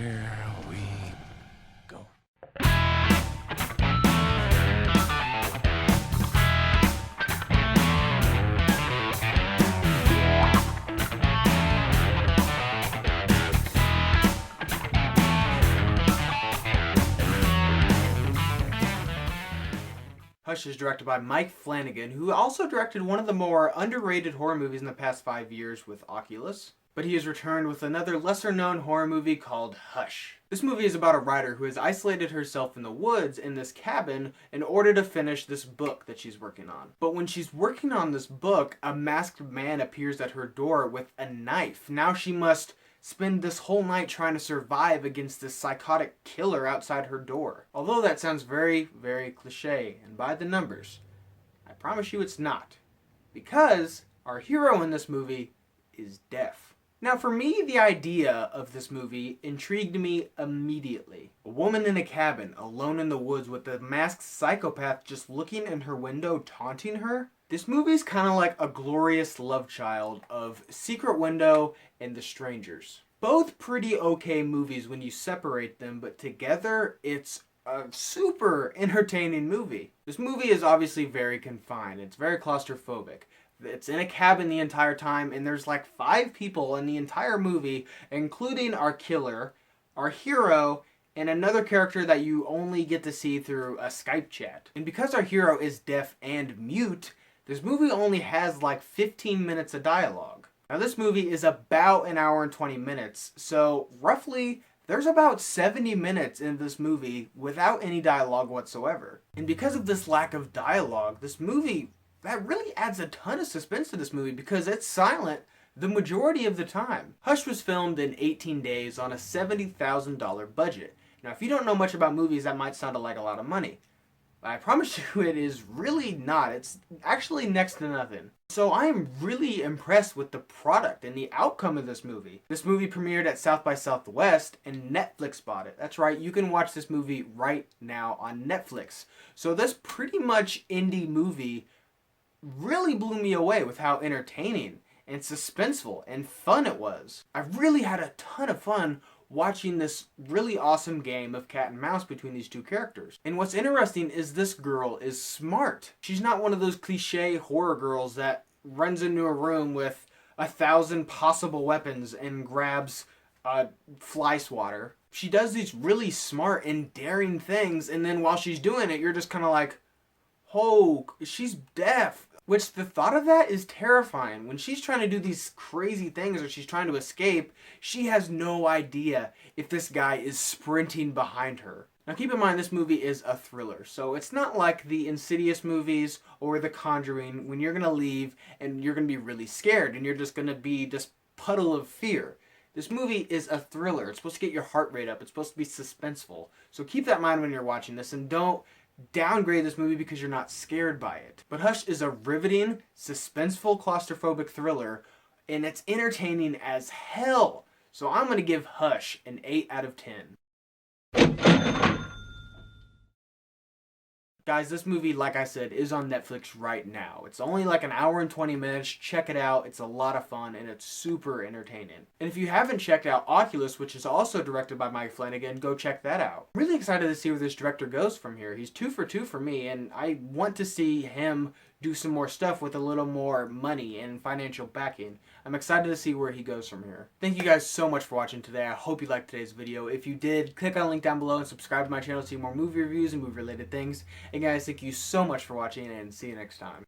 Here we go. Hush is directed by Mike Flanagan, who also directed one of the more underrated horror movies in the past 5 years with Oculus. But he has returned with another lesser-known horror movie called Hush. This movie is about a writer who has isolated herself in the woods in this cabin in order to finish this book that she's working on. But when she's working on this book, a masked man appears at her door with a knife. Now she must spend this whole night trying to survive against this psychotic killer outside her door. Although that sounds very, very cliche and by the numbers, I promise you it's not. Because our hero in this movie is deaf. Now for me, the idea of this movie intrigued me immediately. A woman in a cabin, alone in the woods with a masked psychopath just looking in her window taunting her. This movie's kind of like a glorious love child of Secret Window and The Strangers. Both pretty okay movies when you separate them, but together it's a super entertaining movie. This movie is obviously very confined. It's very claustrophobic. It's in a cabin the entire time, and there's like 5 people in the entire movie, including our killer, our hero, and another character that you only get to see through a Skype chat. And because our hero is deaf and mute, this movie only has like 15 minutes of dialogue. Now this movie is about an hour and 20 minutes, so roughly there's about 70 minutes in this movie without any dialogue whatsoever. And because of this lack of dialogue, this movie, that really adds a ton of suspense to this movie because it's silent the majority of the time. Hush was filmed in 18 days on a $70,000 budget. Now if you don't know much about movies, that might sound like a lot of money. I promise you it is really not. It's actually next to nothing. So I am really impressed with the product and the outcome of this movie. This movie premiered at South by Southwest and Netflix bought it. That's right, you can watch this movie right now on Netflix. So this pretty much indie movie really blew me away with how entertaining and suspenseful and fun it was. I really had a ton of fun watching this really awesome game of cat and mouse between these two characters. And what's interesting is this girl is smart. She's not one of those cliche horror girls that runs into a room with 1,000 possible weapons and grabs a fly swatter. She does these really smart and daring things, and then while she's doing it, you're just kind of like, oh, she's deaf. Which the thought of that is terrifying. When she's trying to do these crazy things or she's trying to escape, she has no idea if this guy is sprinting behind her. Now keep in mind this movie is a thriller, so it's not like the Insidious movies or The Conjuring when you're going to leave and you're going to be really scared and you're just going to be this puddle of fear. This movie is a thriller. It's supposed to get your heart rate up. It's supposed to be suspenseful. So keep that in mind when you're watching this and don't downgrade this movie because you're not scared by it. But Hush is a riveting, suspenseful, claustrophobic thriller, and it's entertaining as hell. So I'm going to give Hush an 8 out of 10. Guys, this movie, like I said, is on Netflix right now. It's only like an hour and 20 minutes. Check it out. It's a lot of fun, and it's super entertaining. And if you haven't checked out Oculus, which is also directed by Mike Flanagan, go check that out. I'm really excited to see where this director goes from here. He's 2 for 2 for me, and I want to see him do some more stuff with a little more money and financial backing. I'm excited to see where he goes from here. Thank you guys so much for watching today. I hope you liked today's video. If you did, click on the link down below and subscribe to my channel to see more movie reviews and movie related things. And guys, thank you so much for watching and see you next time.